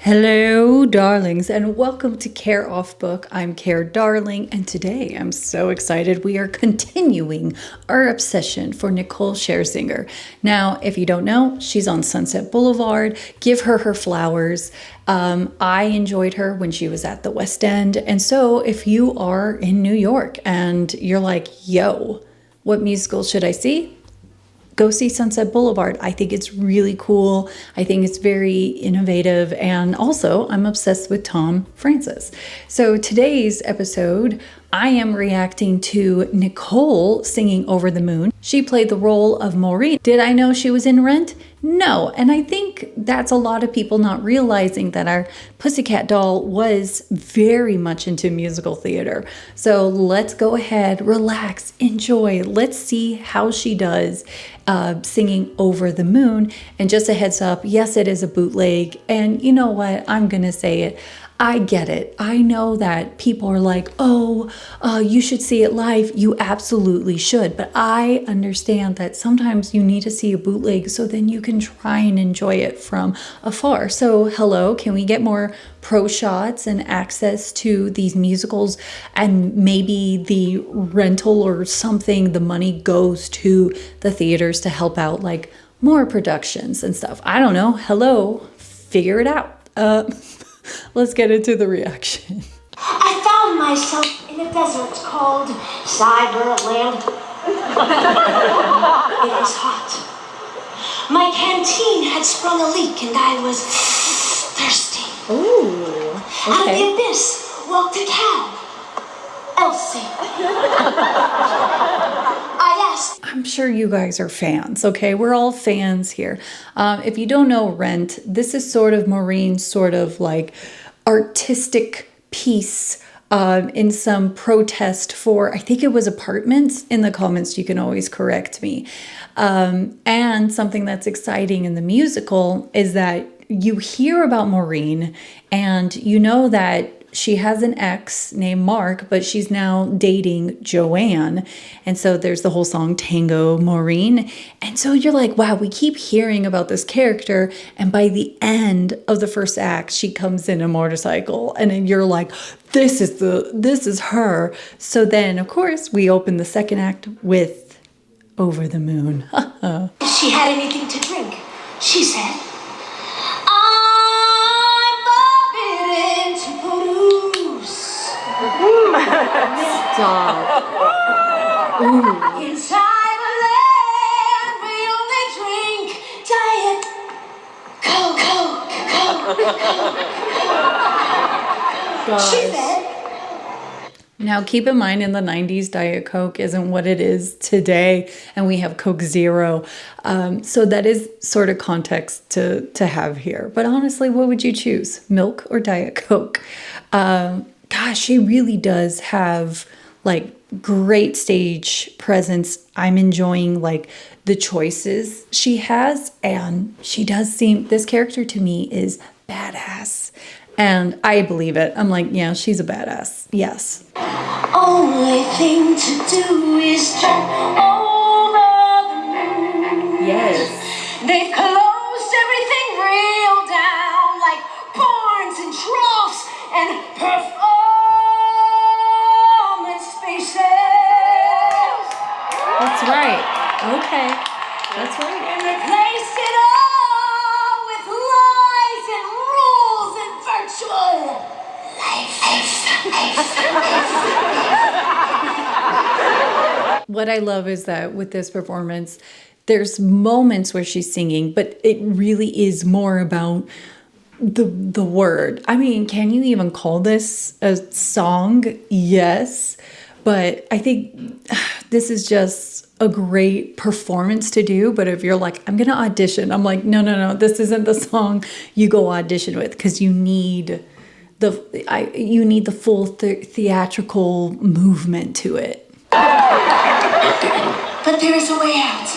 Hello, darlings, and welcome to CareOffBook. I'm Care Darling, and today I'm so excited. We are continuing our obsession for Nicole Scherzinger. Now, if you don't know, she's on Sunset Boulevard. Give her her flowers. I enjoyed her when she was at the West End, and so if you are in New York and you're like, yo, what musical should I see? Go see Sunset Boulevard. I think it's really cool. I think it's very innovative. And also, I'm obsessed with Tom Francis. So today's episode, I am reacting to Nicole singing Over the Moon. She played the role of Maureen. Did I know she was in Rent? No. And I think that's a lot of people not realizing that our Pussycat Doll was very much into musical theater. So let's go ahead, relax, enjoy. Let's see how she does singing Over the Moon. And just a heads up, yes, it is a bootleg. And you know what? I'm going to say it. I get it. I know that people are like, oh, you should see it live. You absolutely should. But I understand that sometimes you need to see a bootleg so then you can try and enjoy it from afar. So hello, can we get more pro shots and access to these musicals, and maybe the rental or something, the money goes to the theaters to help out like more productions and stuff. I don't know. Hello, figure it out. Let's get into the reaction. I found myself in a desert called Cyberland. It is hot. My canteen had sprung a leak and I was thirsty. Ooh, Out of the okay. abyss walked a cow. Elsie. I asked. I'm sure you guys are fans, okay? We're all fans here. If you don't know Rent, this is sort of Maureen's sort of like artistic piece in some protest for, I think it was apartments. In the comments, you can always correct me. And something that's exciting in the musical is that you hear about Maureen and you know that she has an ex named Mark, but she's now dating Joanne. And so there's the whole song Tango Maureen. And so you're like, wow, we keep hearing about this character. And by the end of the first act, she comes in a motorcycle. And then you're like, this is her. So then, of course, we open the second act with Over the Moon. If she had anything to drink, she said, Stop. Ooh. in Cyberland, we only drink Diet Coke. She said. Now, keep in mind, in the 90s, Diet Coke isn't what it is today, and we have Coke Zero. So that is sort of context to have here. But honestly, what would you choose, milk or Diet Coke? Gosh, she really does have like great stage presence. I'm enjoying like the choices she has, and she does seem, this character to me is badass. And I believe it. I'm like, yeah, she's a badass. Yes. Only thing to do is jump over the moon. Yes. They've closed everything real down, like barns and troughs and performance spaces. That's right. Okay. That's right. And replaced it all with lies and rules and virtual life. What I love is that with this performance, there's moments where she's singing, but it really is more about the word. I mean, can you even call this a song? Yes. But I think this is just a great performance to do. But if you're like, I'm going to audition, I'm like, no, this isn't the song you go audition with, because you need the full theatrical movement to it. But there is a way out.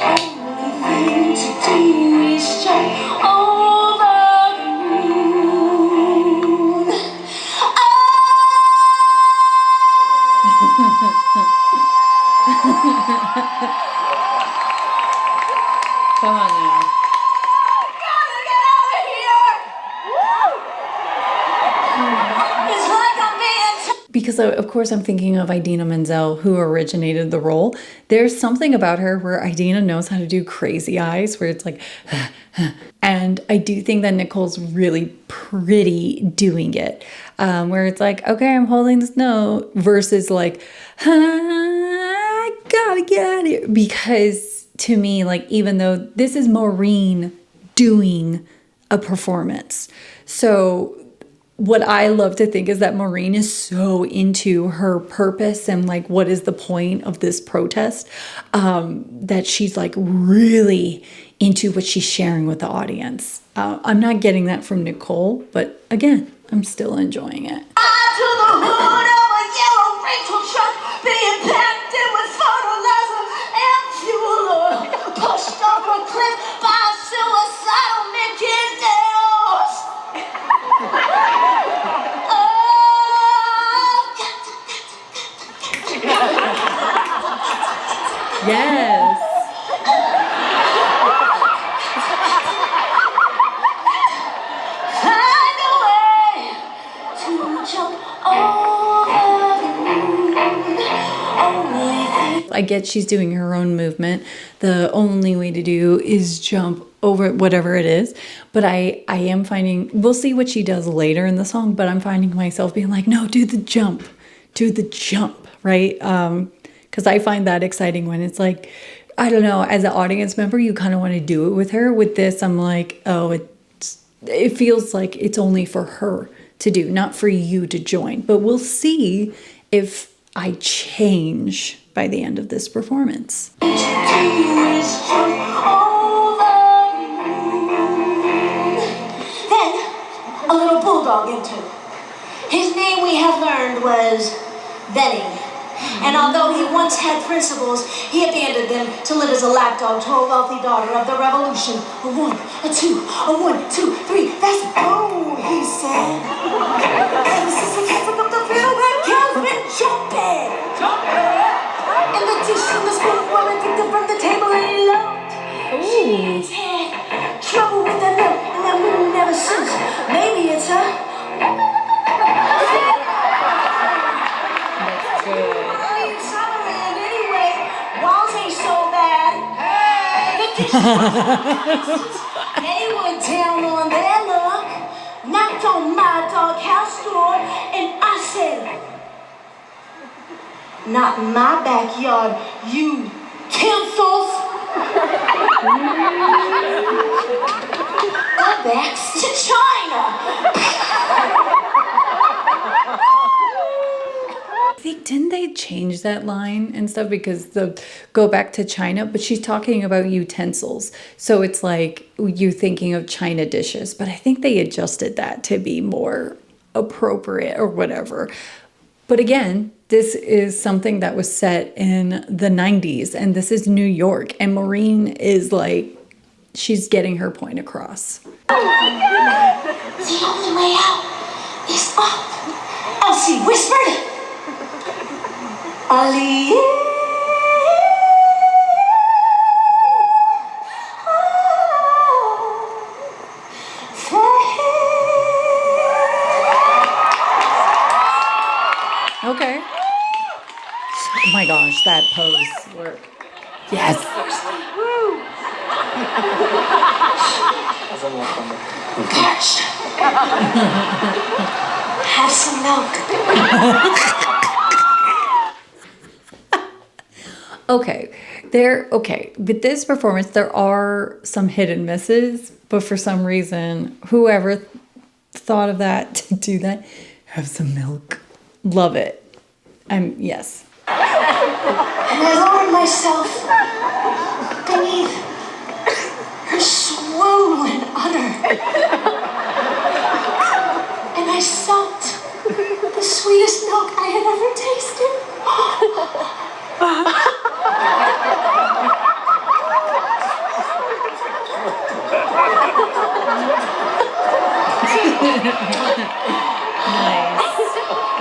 Only thing to do is jump over the moon. Come on now. Gotta get out of here! It's like I'm being Because of course I'm thinking of Idina Menzel, who originated the role. There's something about her where Idina knows how to do crazy eyes, where it's like, and I do think that Nicole's really pretty doing it, where it's like, okay, I'm holding this note, versus like, I gotta get out of here. Because to me, like, even though this is Maureen doing a performance, so what I love to think is that Maureen is so into her purpose and like what is the point of this protest, that she's like really into what she's sharing with the audience. I'm not getting that from Nicole, but again, I'm still enjoying it. to the hood of a yellow rental truck being packed in with fertilizer and fuel oil, pushed off a cliff by a suicidal McKinney's. Yes. Find a way to jump over the moon. Only thing I get she's doing her own movement. The only way to do is jump over whatever it is. But I am finding, we'll see what she does later in the song, but I'm finding myself being like, no, do the jump, right? Because I find that exciting when it's like, I don't know, as an audience member, you kind of want to do it with her. With this, I'm like, oh, it feels like it's only for her to do, not for you to join. But we'll see if I change by the end of this performance. to do is jump over the moon. Then a little bulldog entered. His name we have learned was Benny. And although he once had principles, he abandoned them to live as a lapdog to a wealthy daughter of the revolution. A one, a two, a 1, 2, 3, let's go, he said. And since the cat took up the field, that cat's been jumping. And the dish and the spoon were addicted from the table and he loved. She's had trouble with that milk and that moon never since. Maybe it's a... That's good. Anyway, walls ain't so bad. The dishwashers, they were down on their luck, knocked on my doghouse door, and I said, not in my backyard, you tinsels. Go back to China. Didn't they change that line and stuff because the go back to China, but she's talking about utensils. So it's like you thinking of China dishes, but I think they adjusted that to be more appropriate or whatever. But again, this is something that was set in the 90s and this is New York and Maureen is like, she's getting her point across. The only way out is up. Elsie whispered. Ali. Okay. Oh my gosh, that pose work. Yes. Parched. Have some milk. Okay. With this performance, there are some hit and misses, but for some reason, whoever thought of that to do that, have some milk. Love it. Yes. And I lowered myself beneath her swollen udder. And I sucked the sweetest milk I had ever tasted. Nice.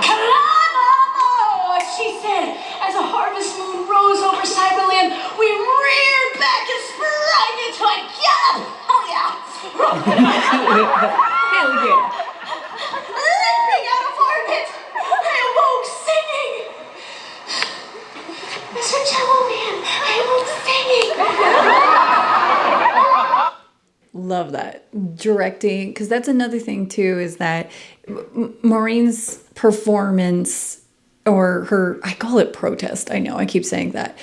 Collabs, she said, as a harvest moon rose Hell yeah. Lifting out of orbit, I awoke singing. Mr. Jello Man, I awoke singing. Love that. Directing, because that's another thing too, is that Maureen's performance, or her, I call it protest. I know I keep saying that.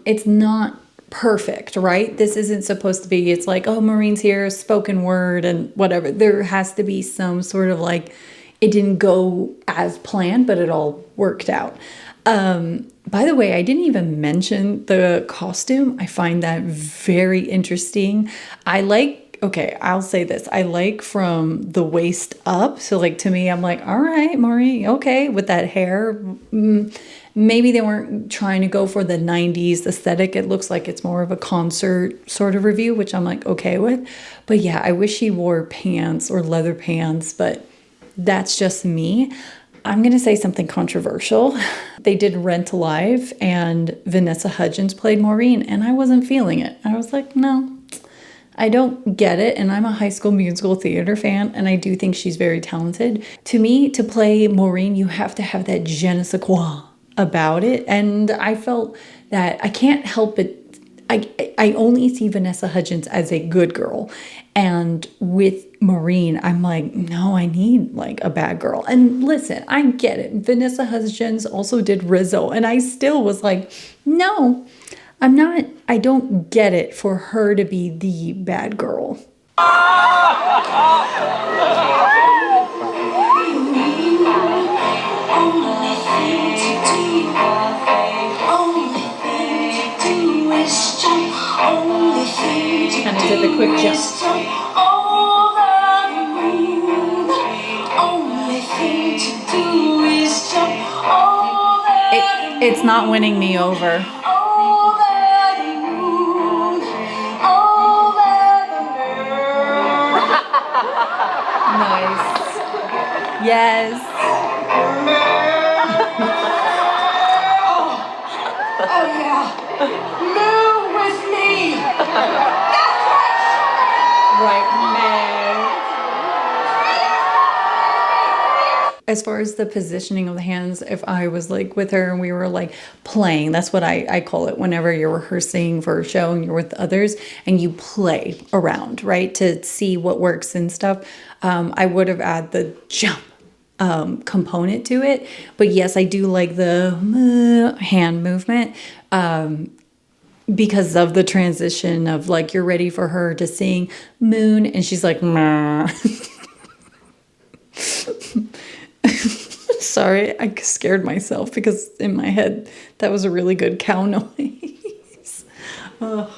It's not perfect, right? This isn't supposed to be, it's like, oh, Maureen's here, spoken word and whatever. There has to be some sort of like, it didn't go as planned, but it all worked out. By the way, I didn't even mention the costume. I find that very interesting. Okay, I'll say this. I like from the waist up. So like to me, I'm like, all right, Maureen, okay, with that hair. Maybe they weren't trying to go for the 90s aesthetic. It looks like it's more of a concert sort of review, which I'm like, okay with. But yeah, I wish she wore pants or leather pants, but that's just me. I'm going to say something controversial. They did Rent Alive and Vanessa Hudgens played Maureen, and I wasn't feeling it. I was like, no, I don't get it. And I'm a High School Musical theater fan, and I do think she's very talented. To me, to play Maureen, you have to have that je ne sais quoi about it. And I felt that I can't help it. I only see Vanessa Hudgens as a good girl. And with Maureen, I'm like, no, I need like a bad girl. And listen, I get it. Vanessa Hudgens also did Rizzo. And I still was like, no, I don't get it for her to be the bad girl. Kind of did the quick jump. It's not winning me over. Nice. Yes. Oh yeah. Move with me. Right, man. As far as the positioning of the hands, if I was like with her and we were like playing, that's what I call it whenever you're rehearsing for a show and you're with others and you play around, right? To see what works and stuff. I would have added the jump component to it. But yes, I do like the hand movement. Because of the transition of like, you're ready for her to sing Moon and she's like, meh. Sorry, I scared myself because in my head, that was a really good cow noise. Oh.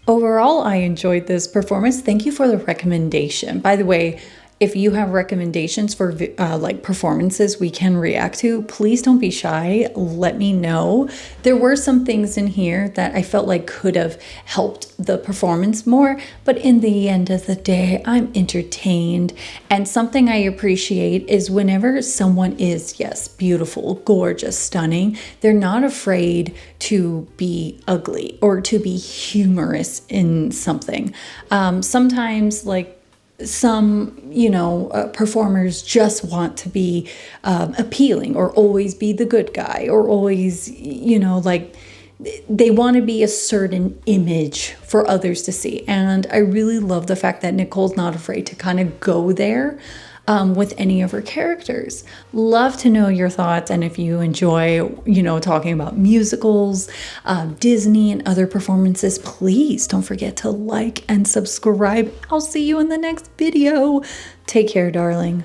Overall, I enjoyed this performance. Thank you for the recommendation. By the way, if you have recommendations for like performances we can react to, please don't be shy. Let me know. There were some things in here that I felt like could have helped the performance more, but in the end of the day, I'm entertained. And something I appreciate is whenever someone is, yes, beautiful, gorgeous, stunning, they're not afraid to be ugly or to be humorous in something. Sometimes like some, performers just want to be appealing or always be the good guy or always, like they want to be a certain image for others to see. And I really love the fact that Nicole's not afraid to kind of go there with any of her characters. Love to know your thoughts. And if you enjoy, talking about musicals, Disney and other performances, please don't forget to like and subscribe. I'll see you in the next video. Take care, darling.